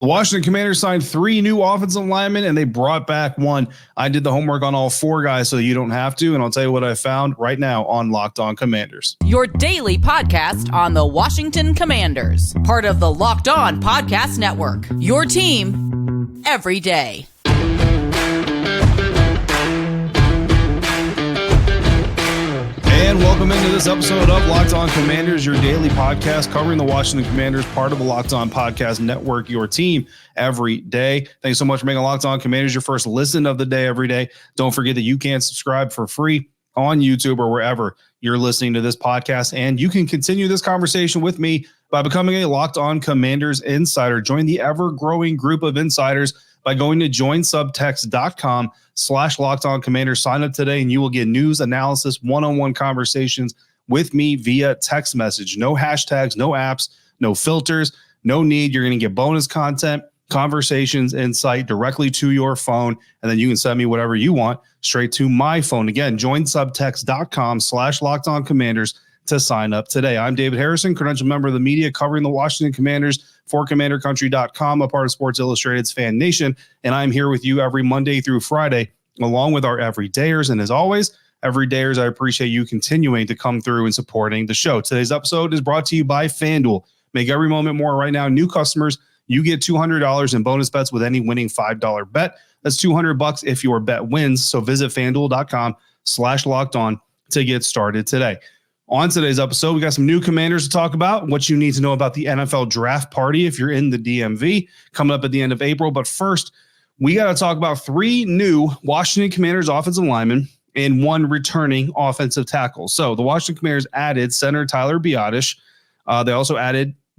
The Washington Commanders signed 3 new offensive linemen, and they brought back 1. I did the homework on all 4 guys so you don't have to, and I'll tell you what I found right now on Locked On Commanders. Your daily podcast on the Washington Commanders. Part of the Locked On Podcast Network. Your team every day. And welcome into this episode of Locked On Commanders, your daily podcast covering the Washington Commanders, part of the Locked On Podcast Network, your team every day. Thanks so much for making Locked On Commanders your first listen of the day every day. Don't forget that you can subscribe for free on YouTube or wherever you're listening to this podcast. And you can continue this conversation with me by becoming a Locked On Commanders insider. Join the ever-growing group of insiders by going to joinsubtext.com/LockedOnCommanders. Sign up today and you will get news, analysis, one-on-one conversations with me via text message. No hashtags, no apps, no filters, no need. You're going to get bonus content, conversations, insight directly to your phone, and then you can send me whatever you want straight to my phone. Again, joinsubtext.com/LockedOnCommanders to sign up today. I'm David Harrison, credentialed member of the media covering the Washington Commanders for CommanderCountry.com, a part of Sports Illustrated's FanNation, and I'm here with you every Monday through Friday, along with our everydayers. And as always, everydayers, I appreciate you continuing to come through and supporting the show. Today's episode is brought to you by FanDuel. Make every moment more right now. New customers, you get $200 in bonus bets with any winning $5 bet. That's $200 if your bet wins. So visit FanDuel.com/LockedOn to get started today. On today's episode, we got some new Commanders to talk about, what you need to know about the NFL draft party if you're in the DMV, coming up at the end of April. But first, we got to talk about 3 new Washington Commanders offensive linemen and 1 returning offensive tackle. So the Washington Commanders added center Tyler Biadasz. They also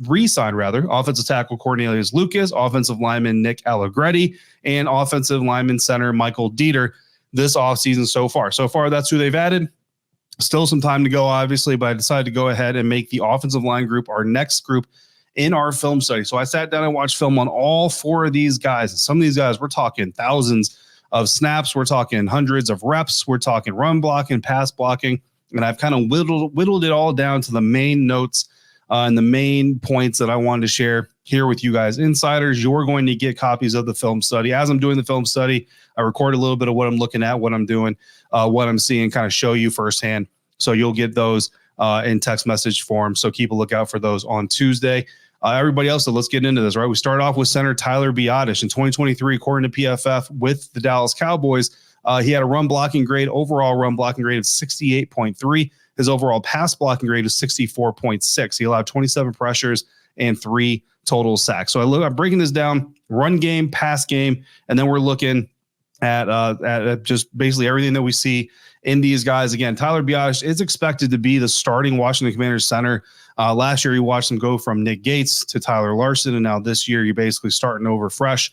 re-signed offensive tackle Cornelius Lucas, offensive lineman Nick Allegretti, and offensive lineman center Michael Deiter this offseason so far. So far, that's who they've added. Still some time to go, obviously, but I decided to go ahead and make the offensive line group our next group in our film study. So I sat down and watched film on all 4 of these guys. And some of these guys, we're talking thousands of snaps. We're talking hundreds of reps. We're talking run blocking, pass blocking. And I've kind of whittled it all down to the main notes and the main points that I wanted to share here with you guys. Insiders, you're going to get copies of the film study. As I'm doing the film study, I record a little bit of what I'm looking at, what I'm doing, what I'm seeing, kind of show you firsthand. So you'll get those in text message form. So keep a lookout for those on Tuesday. Everybody else, so let's get into this, right? We start off with center Tyler Biadasz. In 2023, according to PFF, with the Dallas Cowboys, he had a overall run blocking grade of 68.3. His overall pass blocking grade is 64.6. He allowed 27 pressures and 3 total sacks. So I'm breaking this down: run game, pass game, and then we're looking at just basically everything that we see in these guys. Again, Tyler Biadasz is expected to be the starting Washington Commanders center. Last year, you watched him go from Nick Gates to Tyler Larson, and now this year, you're basically starting over fresh.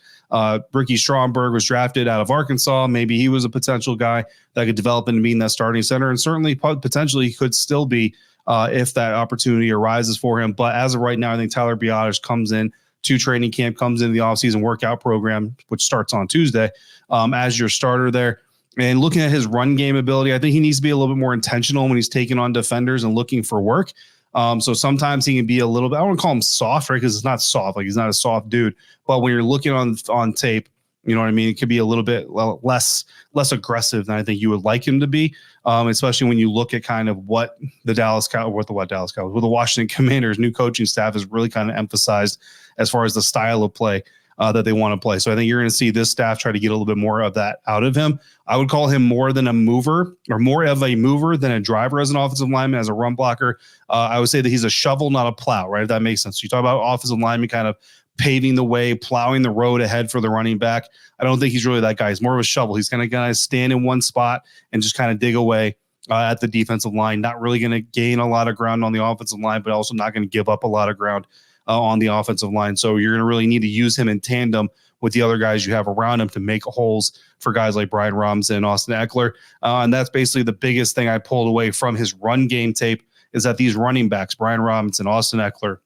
Ricky Stromberg was drafted out of Arkansas. Maybe he was a potential guy that could develop into being that starting center, and certainly potentially could still be if that opportunity arises for him. But as of right now, I think Tyler Biadasz comes in to training camp, comes into the offseason workout program, which starts on Tuesday, as your starter there. And looking at his run game ability, I think he needs to be a little bit more intentional when he's taking on defenders and looking for work. So sometimes he can be a little bit, I don't want to call him soft, right? Because it's not soft, like he's not a soft dude. But when you're looking on tape, you know what I mean? It could be a little bit less aggressive than I think you would like him to be, especially when you look at kind of what the Washington Commanders new coaching staff has really kind of emphasized as far as the style of play that they want to play. So I think you're going to see this staff try to get a little bit more of that out of him. I would call him more of a mover than a driver as an offensive lineman, as a run blocker. I would say that he's a shovel, not a plow, right? If that makes sense. You talk about offensive lineman kind of paving the way, plowing the road ahead for the running back. I don't think he's really that guy. He's more of a shovel. He's going to stand in one spot and just kind of dig away at the defensive line. Not really going to gain a lot of ground on the offensive line, but also not going to give up a lot of ground on the offensive line. So you're going to really need to use him in tandem with the other guys you have around him to make holes for guys like Brian Robinson and Austin Eckler. And that's basically the biggest thing I pulled away from his run game tape, is that these running backs, Brian Robinson, Austin Eckler,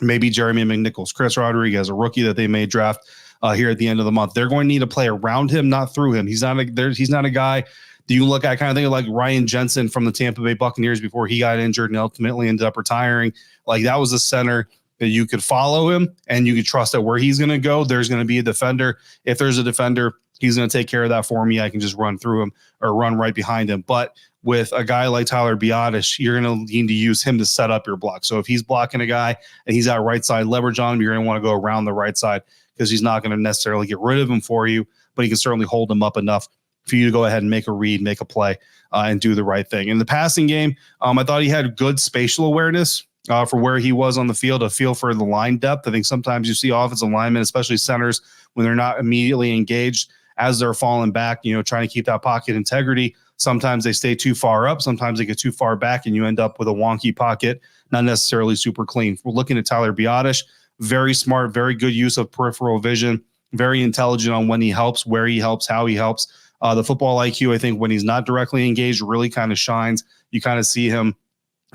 maybe Jeremy McNichols, Chris Rodriguez, a rookie that they may draft here at the end of the month, they're going to need to play around him, not through him. He's not a guy that you look at kind of think of like Ryan Jensen from the Tampa Bay Buccaneers before he got injured and ultimately ended up retiring. Like, that was a center that you could follow him and you could trust that where he's going to go, there's going to be a defender. If there's a defender, he's going to take care of that for me. I can just run through him or run right behind him. But with a guy like Tyler Biadasz, you're going to need to use him to set up your block. So if he's blocking a guy and he's got right side leverage on him, you're going to want to go around the right side because he's not going to necessarily get rid of him for you, but he can certainly hold him up enough for you to go ahead and make a read, make a play, and do the right thing. In the passing game, I thought he had good spatial awareness for where he was on the field, a feel for the line depth. I think sometimes you see offensive linemen, especially centers, when they're not immediately engaged as they're falling back, trying to keep that pocket integrity. Sometimes they stay too far up. Sometimes they get too far back and you end up with a wonky pocket, not necessarily super clean. We're looking at Tyler Biadasz, very smart, very good use of peripheral vision, very intelligent on when he helps, where he helps, how he helps. The football IQ, I think, when he's not directly engaged, really kind of shines. You kind of see him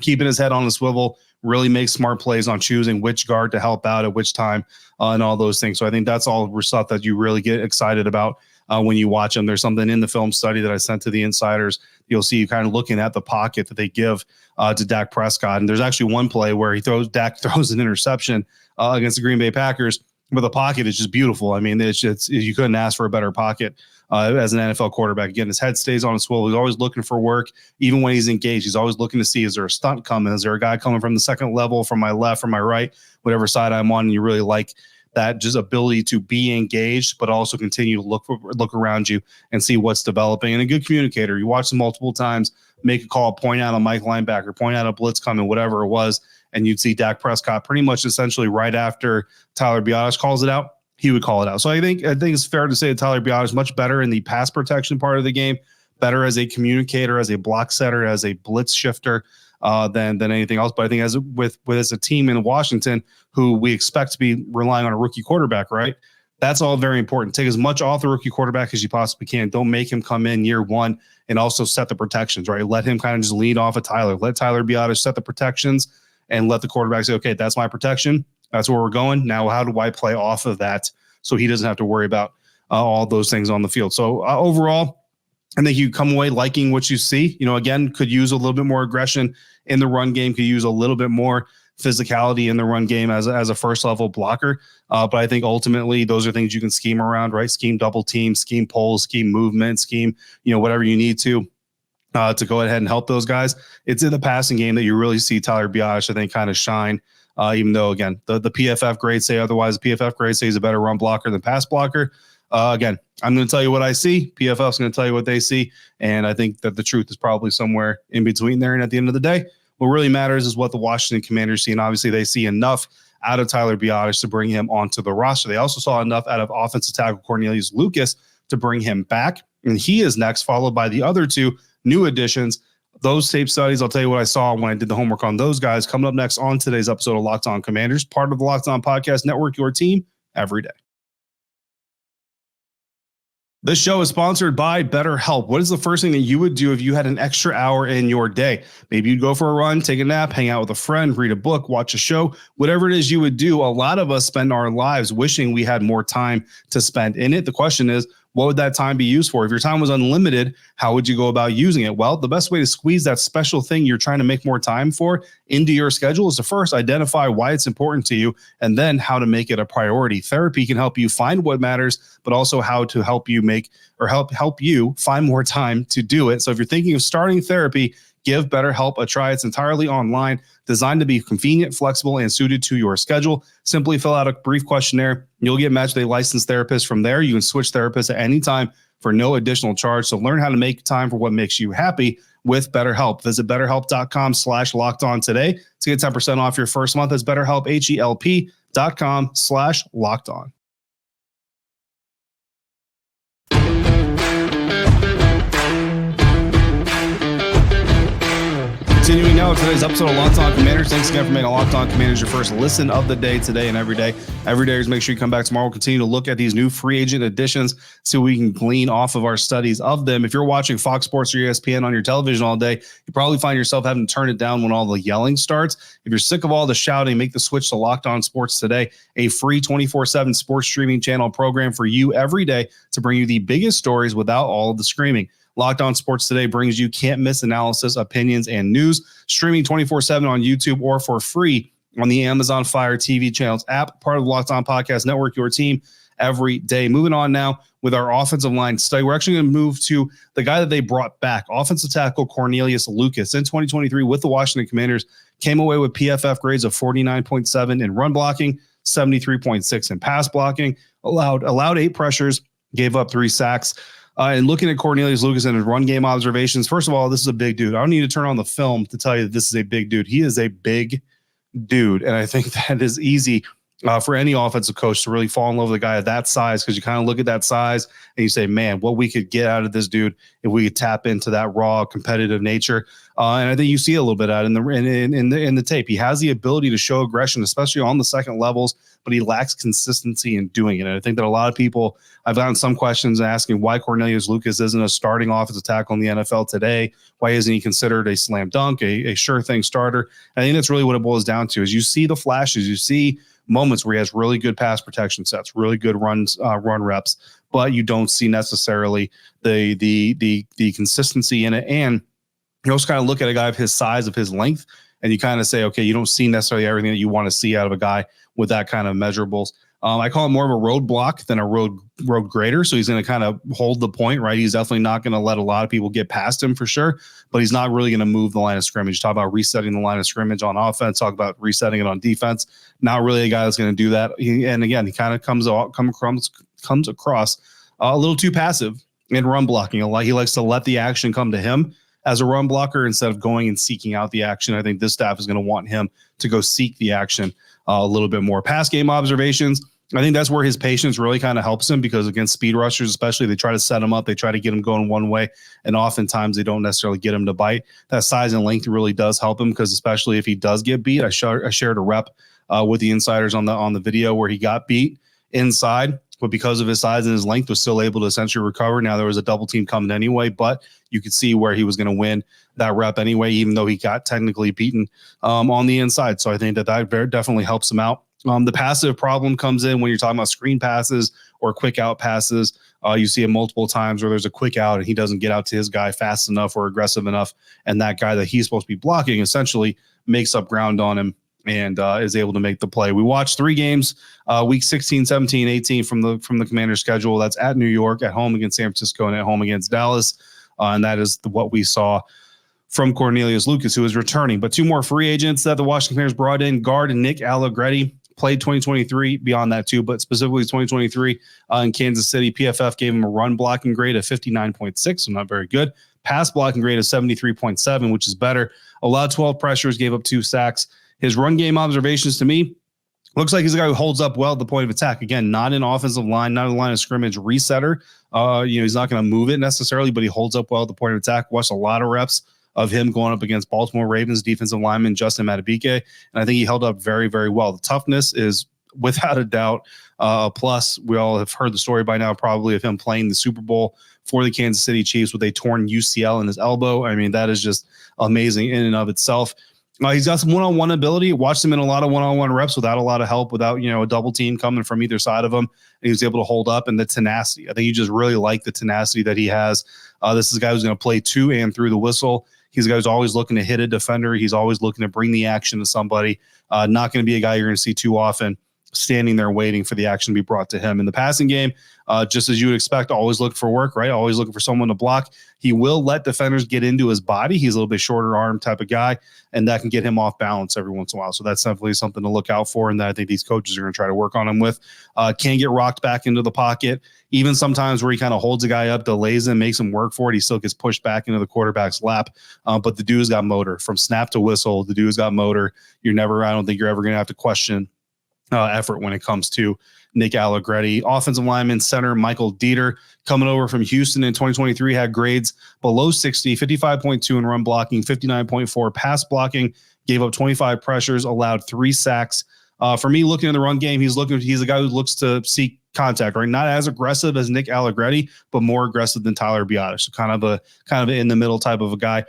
keeping his head on the swivel, really make smart plays on choosing which guard to help out at which time, and all those things. So I think that's all stuff that you really get excited about when you watch him. There's something in the film study that I sent to the insiders. You'll see you kind of looking at the pocket that they give to Dak Prescott. And there's actually one play where Dak throws an interception against the Green Bay Packers, but the pocket is just beautiful. I mean, it's you couldn't ask for a better pocket as an NFL quarterback. Again, his head stays on his swivel. He's always looking for work. Even when he's engaged, he's always looking to see, is there a stunt coming? Is there a guy coming from the second level, from my left, from my right, whatever side I'm on? And you really like that just ability to be engaged, but also continue to look around you and see what's developing. And a good communicator. You watch him multiple times, make a call, point out a Mike linebacker, point out a blitz coming, whatever it was, and you'd see Dak Prescott pretty much essentially right after Tyler Biadasz calls it out, he would call it out. So I think it's fair to say that Tyler Biadasz is much better in the pass protection part of the game, better as a communicator, as a block setter, as a blitz shifter than anything else. But I think as a team in Washington who we expect to be relying on a rookie quarterback, right? That's all very important. Take as much off the rookie quarterback as you possibly can. Don't make him come in year one and also set the protections, right? Let him kind of just lead off of Tyler. Let Tyler Biadasz set the protections and let the quarterback say, okay, that's my protection. That's where we're going. Now, how do I play off of that so he doesn't have to worry about all those things on the field? So overall, I think you come away liking what you see. Again, could use a little bit more aggression in the run game, could use a little bit more physicality in the run game as a first level blocker. But I think ultimately those are things you can scheme around, right? Scheme double team, scheme pulls, scheme movement, scheme, whatever you need to go ahead and help those guys. It's in the passing game that you really see Tyler Biadasz, I think, kind of shine. Even though, again, the PFF grades say otherwise. The PFF grades say he's a better run blocker than pass blocker. Again, I'm going to tell you what I see. PFF's going to tell you what they see. And I think that the truth is probably somewhere in between there. And at the end of the day, what really matters is what the Washington Commanders see. And obviously they see enough out of Tyler Biadasz to bring him onto the roster. They also saw enough out of offensive tackle Cornelius Lucas to bring him back. And he is next, followed by the other two new additions. Those tape studies, I'll tell you what I saw when I did the homework on those guys, coming up next on today's episode of Locked On Commanders, part of the Locked On Podcast Network, your team every day. This show is sponsored by BetterHelp. What is the first thing that you would do if you had an extra hour in your day? Maybe you'd go for a run, take a nap, hang out with a friend, read a book, watch a show, whatever it is you would do. A lot of us spend our lives wishing we had more time to spend in it. The question is, what would that time be used for? If your time was unlimited, how would you go about using it? Well, the best way to squeeze that special thing you're trying to make more time for into your schedule is to first identify why it's important to you and then how to make it a priority. Therapy can help you find what matters, but also how to help you help you find more time to do it. So if you're thinking of starting therapy, give BetterHelp a try. It's entirely online, designed to be convenient, flexible, and suited to your schedule. Simply fill out a brief questionnaire. You'll get matched with a licensed therapist from there. You can switch therapists at any time for no additional charge. So learn how to make time for what makes you happy with BetterHelp. Visit BetterHelp.com/lockedon today to get 10% off your first month. That's BetterHelp, HELP.com/lockedon. Continuing now with today's episode of Locked On Commanders. Thanks again for making Locked On Commanders your first listen of the day today and every day. Every day, make sure you come back tomorrow. We'll continue to look at these new free agent additions so we can glean off of our studies of them. If you're watching Fox Sports or ESPN on your television all day, you probably find yourself having to turn it down when all the yelling starts. If you're sick of all the shouting, make the switch to Locked On Sports Today, a free 24/7 sports streaming channel program for you every day to bring you the biggest stories without all of the screaming. Locked On Sports Today brings you can't-miss analysis, opinions, and news, streaming 24/7 on YouTube or for free on the Amazon Fire TV channels app, part of the Locked On Podcast Network, your team every day. Moving on now with our offensive line study. We're actually going to move to the guy that they brought back, offensive tackle Cornelius Lucas. In 2023 with the Washington Commanders, came away with PFF grades of 49.7 in run blocking, 73.6 in pass blocking, allowed 8 pressures, gave up 3 sacks. And looking at Cornelius Lucas and his run game observations, first of all, this is a big dude. I don't need to turn on the film to tell you that this is a big dude. He is a big dude, and I think that is easy for any offensive coach to really fall in love with a guy of that size, because you kind of look at that size and you say, man, what we could get out of this dude if we could tap into that raw competitive nature. And I think you see a little bit out in the tape. He has the ability to show aggression, especially on the second levels, but he lacks consistency in doing it. And I think that a lot of people, I've gotten some questions asking why Cornelius Lucas isn't a starting offensive tackle in the NFL today. Why isn't he considered a slam dunk, a sure thing starter? I think that's really what it boils down to, is you see the flashes, you see moments where he has really good pass protection sets, really good run reps, but you don't see necessarily the consistency in it. And you also kind of look at a guy of his size, of his length, and you kind of say, okay, you don't see necessarily everything that you want to see out of a guy with that kind of measurables. I call him more of a road block than a road grader. So he's going to kind of hold the point, right? He's definitely not going to let a lot of people get past him for sure, but he's not really going to move the line of scrimmage. Talk about resetting the line of scrimmage on offense, talk about resetting it on defense. Not really a guy that's going to do that. And again, he kind of comes across a little too passive in run blocking. He likes to let the action come to him as a run blocker instead of going and seeking out the action. I think this staff is going to want him to go seek the action a little bit more. Pass game observations, I think that's where his patience really kind of helps him, because against speed rushers, especially, they try to set him up. They try to get him going one way, and oftentimes they don't necessarily get him to bite. That size and length really does help him, because especially if he does get beat, I shared a rep with the insiders on the video where he got beat inside, but because of his size and his length was still able to essentially recover. Now there was a double team coming anyway, but you could see where he was going to win that rep anyway, even though he got technically beaten on the inside. So I think that definitely helps him out. The passive problem comes in when you're talking about screen passes or quick out passes. You see it multiple times where there's a quick out and he doesn't get out to his guy fast enough or aggressive enough, and that guy that he's supposed to be blocking essentially makes up ground on him and is able to make the play. We watched 3 games, week 16, 17, 18 from the Commanders schedule. That's at New York, at home against San Francisco, and at home against Dallas. And that is what we saw from Cornelius Lucas, who is returning. But 2 more free agents that the Washington Commanders brought in. Guard Nick Allegretti played 2023, beyond that too, but specifically 2023 in Kansas City. PFF gave him a run blocking grade of 59.6, so not very good. Pass blocking grade of 73.7, which is better. Allowed 12 pressures, gave up 2 sacks. His run game observations to me, looks like he's a guy who holds up well at the point of attack. Again, not an offensive line, not a line of scrimmage resetter. He's not going to move it necessarily, but he holds up well at the point of attack. Watched a lot of reps of him going up against Baltimore Ravens defensive lineman Justin Madubuike, and I think he held up very, very well. The toughness is without a doubt plus. We all have heard the story by now probably of him playing the Super Bowl for the Kansas City Chiefs with a torn UCL in his elbow. I mean, that is just amazing in and of itself. He's got some one-on-one ability. Watched him in a lot of one-on-one reps without a lot of help, without a double team coming from either side of him. And he was able to hold up, and the tenacity. I think you just really like the tenacity that he has. This is a guy who's going to play to and through the whistle. He's a guy who's always looking to hit a defender. He's always looking to bring the action to somebody. Not going to be a guy you're going to see too often standing there waiting for the action to be brought to him. In the passing game, just as you would expect, always looking for work, right? Always looking for someone to block. He will let defenders get into his body. He's a little bit shorter arm type of guy, and that can get him off balance every once in a while. So that's definitely something to look out for, and that I think these coaches are going to try to work on him with. Can get rocked back into the pocket. Even sometimes where he kind of holds a guy up, delays him, makes him work for it, he still gets pushed back into the quarterback's lap. But the dude's got motor. From snap to whistle, the dude's got motor. I don't think you're ever going to have to question effort when it comes to Nick Allegretti. Offensive lineman center Michael Deiter, coming over from Houston in 2023, had grades below 60, 55.2 in run blocking, 59.4 pass blocking, gave up 25 pressures, allowed 3 sacks. For me, looking at the run game, he's a guy who looks to seek contact, right? Not as aggressive as Nick Allegretti, but more aggressive than Tyler Biadasz. So kind of a in the middle type of a guy.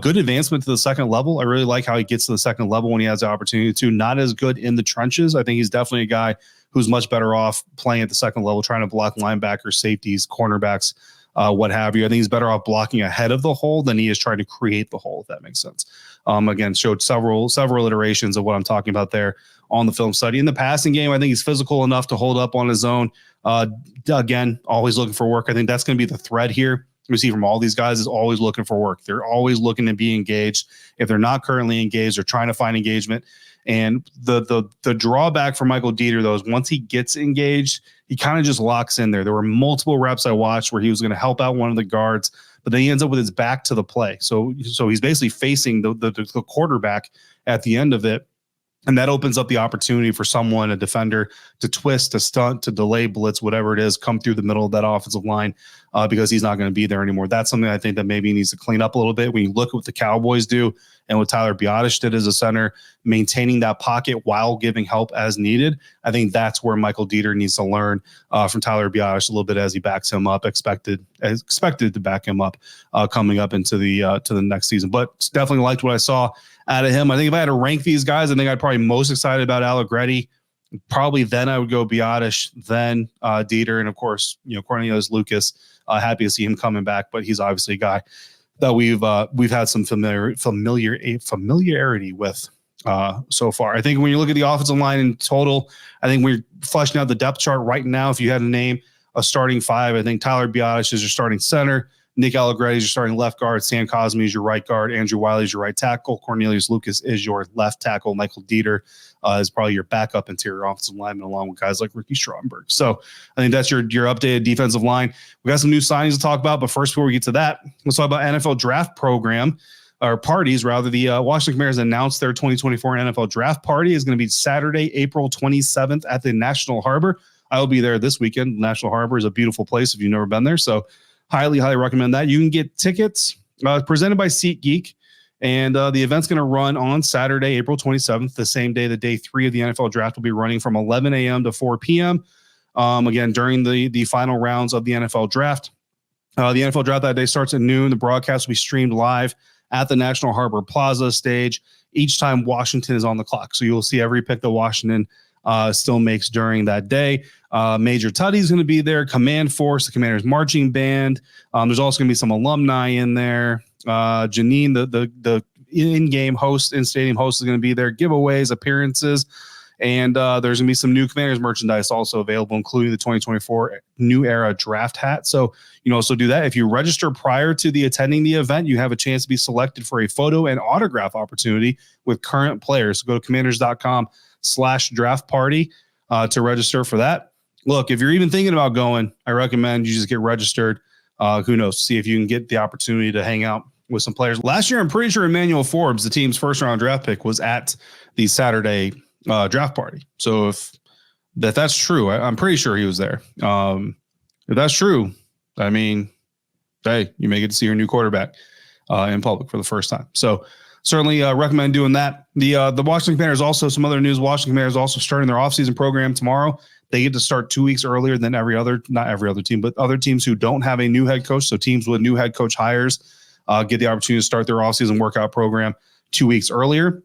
Good advancement to the second level. I really like how he gets to the second level when he has the opportunity to. Not as good in the trenches. I think he's definitely a guy who's much better off playing at the second level, trying to block linebackers, safeties, cornerbacks, what have you. I think he's better off blocking ahead of the hole than he is trying to create the hole, if that makes sense. Again, showed several iterations of what I'm talking about there on the film study. In the passing game, I think he's physical enough to hold up on his own. Again, always looking for work. I think that's going to be the thread here. We see from all these guys is always looking for work. They're always looking to be engaged. If they're not currently engaged, they're trying to find engagement. And the drawback for Michael Deiter, though, is once he gets engaged, he kind of just locks in there. There were multiple reps I watched where he was going to help out one of the guards, but then he ends up with his back to the play. So he's basically facing the quarterback at the end of it. And that opens up the opportunity for someone, a defender, to twist, to stunt, to delay blitz, whatever it is, come through the middle of that offensive line because he's not going to be there anymore. That's something I think that maybe needs to clean up a little bit. When you look at what the Cowboys do and what Tyler Biadasz did as a center, maintaining that pocket while giving help as needed, I think that's where Michael Deiter needs to learn from Tyler Biadasz a little bit as he backs him up, expected to back him up coming up into the next season. But definitely liked what I saw out of him. I think if I had to rank these guys, I think I'd probably most excited about Allegretti. Probably then I would go Biadasz, then Deiter, and of course, Cornelius Lucas. Happy to see him coming back, but he's obviously a guy that we've had some familiarity with so far. I think when you look at the offensive line in total, I think we're fleshing out the depth chart right now. If you had to name a starting five, I think Tyler Biadasz is your starting center. Nick Allegretti is your starting left guard. Sam Cosmi is your right guard. Andrew Wiley is your right tackle. Cornelius Lucas is your left tackle. Michael Deiter is probably your backup interior offensive lineman, along with guys like Ricky Stromberg. So I think that's your updated defensive line. We got some new signings to talk about, but first, before we get to that, let's talk about NFL draft program, or parties rather. The Washington Commanders announced their 2024 NFL draft party is going to be Saturday, April 27th at the National Harbor. I will be there this weekend. National Harbor is a beautiful place if you've never been there. So highly recommend that. You can get tickets presented by SeatGeek, and the event's going to run on Saturday, April 27th, the same day the day 3 of the NFL draft will be running from 11 a.m. to 4 p.m. Again, during the final rounds of the NFL draft. The NFL draft that day starts at noon. The broadcast will be streamed live at the National Harbor Plaza stage each time Washington is on the clock. So you'll see every pick that Washington still makes during that day. Major Tuddy is going to be there. Command Force, the Commanders marching band. There's also going to be some alumni in there. Janine, the in-game host, in-stadium host, is going to be there. Giveaways, appearances, and there's going to be some new Commanders merchandise also available, including the 2024 New Era draft hat. So you can also do that. If you register prior to attending the event, you have a chance to be selected for a photo and autograph opportunity with current players. So go to commanders.com/draft party to register for that. Look, if you're even thinking about going, I recommend you just get registered. Who knows? See if you can get the opportunity to hang out with some players. Last year, I'm pretty sure Emmanuel Forbes, the team's first-round draft pick, was at the Saturday draft party. So if that's true, I'm pretty sure he was there. If that's true, I mean, hey, you may get to see your new quarterback in public for the first time. So certainly recommend doing that. The Washington Commanders, also some other news. Washington Commanders also starting their offseason program tomorrow. They get to start 2 weeks earlier than not every other team, but other teams who don't have a new head coach. So teams with new head coach hires get the opportunity to start their offseason workout program 2 weeks earlier.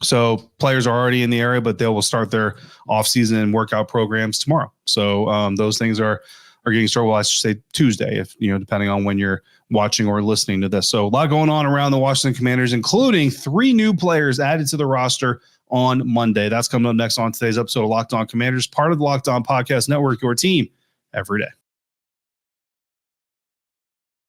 So players are already in the area, but they will start their offseason workout programs tomorrow. So those things are getting started. Well, I should say Tuesday, if depending on when you're watching or listening to this. So a lot going on around the Washington Commanders, including 3 new players added to the roster on Monday. That's coming up next on today's episode of Locked On Commanders, part of the Locked On Podcast Network, your team every day.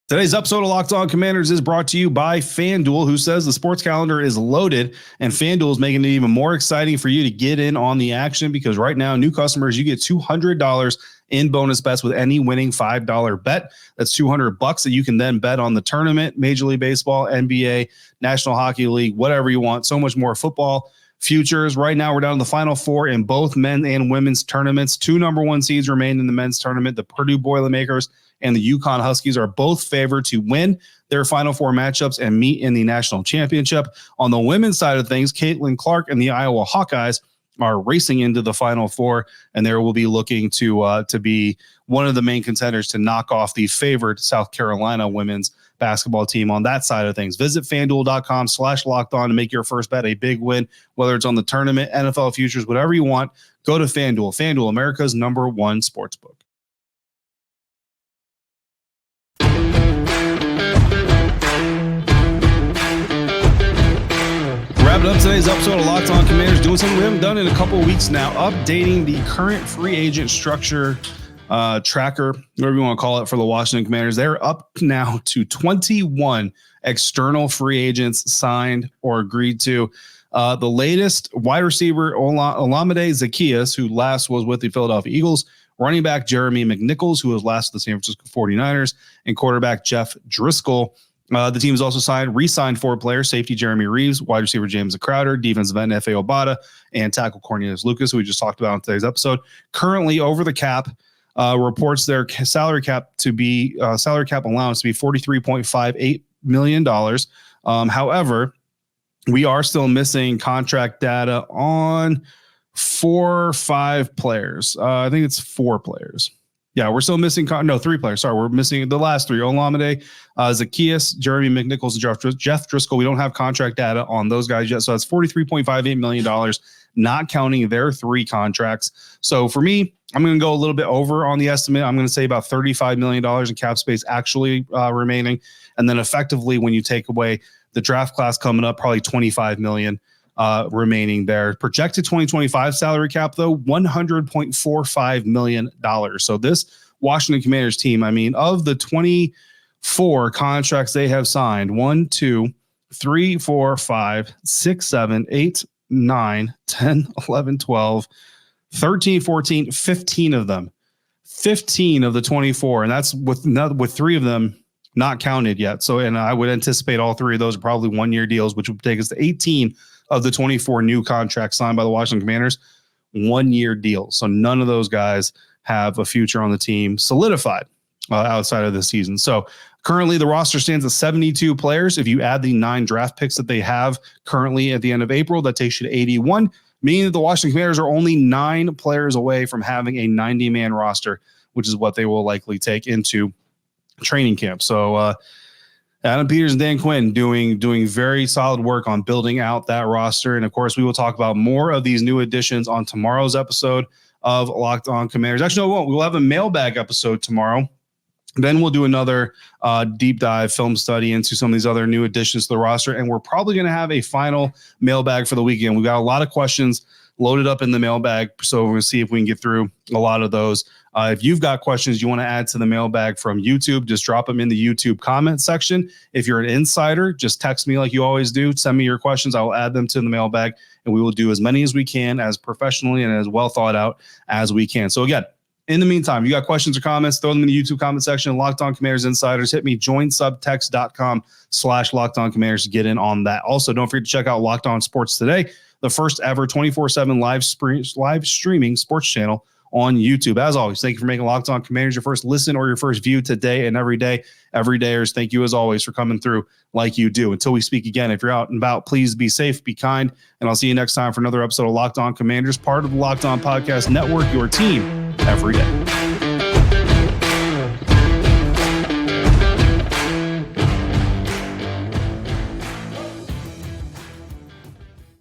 Today's episode of Locked On Commanders is brought to you by FanDuel, who says the sports calendar is loaded, and FanDuel is making it even more exciting for you to get in on the action, because right now, new customers, you get $200 in bonus bets with any winning $5 bet. That's $200 that you can then bet on the tournament, Major League Baseball, NBA, National Hockey League, whatever you want. So much more football futures. Right now, we're down to the Final Four in both men and women's tournaments. 2 number 1 seeds remain in the men's tournament. The Purdue Boilermakers and the UConn Huskies are both favored to win their Final Four matchups and meet in the national championship. On the women's side of things, Caitlin Clark and the Iowa Hawkeyes are racing into the Final Four, and they will be looking to be one of the main contenders to knock off the favored South Carolina women's basketball team on that side of things. Visit FanDuel.com/lockedon to make your first bet a big win, whether it's on the tournament, NFL futures, whatever you want. Go to FanDuel. FanDuel, America's #1 sportsbook. Wrapping up today's episode of Locked On Commanders, doing something we haven't done in a couple of weeks now, updating the current free agent structure tracker, whatever you want to call it, for the Washington Commanders. They're up now to 21 external free agents signed or agreed to. The latest wide receiver, Olamide Zaccheaus, who last was with the Philadelphia Eagles, running back Jeremy McNichols, who was last with the San Francisco 49ers, and quarterback Jeff Driscoll. The team has also re-signed 4 players: safety Jeremy Reeves, wide receiver James Crowder, defensive end F.A. Obata, and tackle Cornelius Lucas, who we just talked about in today's episode. Currently over the cap, reports their salary cap allowance to be $43.58 million. However, we are still missing contract data on 4 or 5 players. I think it's 4 players. Yeah, we're still missing 3 players. Sorry, we're missing the last 3: Olamide, Zaccheaus, Jeremy McNichols, and Jeff Driscoll. We don't have contract data on those guys yet, so that's $43.58 million, not counting their 3 contracts. So for me, I'm going to go a little bit over on the estimate. I'm going to say about $35 million in cap space actually remaining, and then effectively, when you take away the draft class coming up, probably $25 million remaining there. Projected 2025 salary cap, though, $100.45 million. So this Washington Commanders team, I mean, of the 24 contracts they have signed, 1, 2, 3, 4, 5, 6, 7, 8, 9, 10, 11, 12, 13, 14, 15 of them. 15 of the 24, and that's with 3 of them not counted yet. So, and I would anticipate all 3 of those are probably 1-year deals, which would take us to 18 of the 24 new contracts signed by the Washington Commanders, 1-year deals. So none of those guys have a future on the team solidified outside of the season. So currently the roster stands at 72 players. If you add the 9 draft picks that they have currently at the end of April, that takes you to 81, meaning that the Washington Commanders are only 9 players away from having a 90-man roster, which is what they will likely take into training camp. So Adam Peters and Dan Quinn doing very solid work on building out that roster. And of course, we will talk about more of these new additions on tomorrow's episode of Locked On Commanders. Actually, no, we won't. We'll have a mailbag episode tomorrow. Then we'll do another deep dive film study into some of these other new additions to the roster. And we're probably going to have a final mailbag for the weekend. We've got a lot of questions loaded up in the mailbag, so we're going to see if we can get through a lot of those. If you've got questions you want to add to the mailbag from YouTube, just drop them in the YouTube comment section. If you're an insider, just text me like you always do. Send me your questions. I will add them to the mailbag, and we will do as many as we can, as professionally and as well thought out as we can. So again, in the meantime, you got questions or comments, throw them in the YouTube comment section. Locked On Commanders Insiders, hit me, join subtext.com/Locked On Commanders to get in on that. Also, don't forget to check out Locked On Sports Today, the first ever 24/7 live streaming sports channel on YouTube. As always, thank you for making Locked On Commanders your first listen or your first view today and every day. Everydayers, thank you as always for coming through like you do. Until we speak again, if you're out and about, please be safe, be kind, and I'll see you next time for another episode of Locked On Commanders, part of the Locked On Podcast Network, your team every day.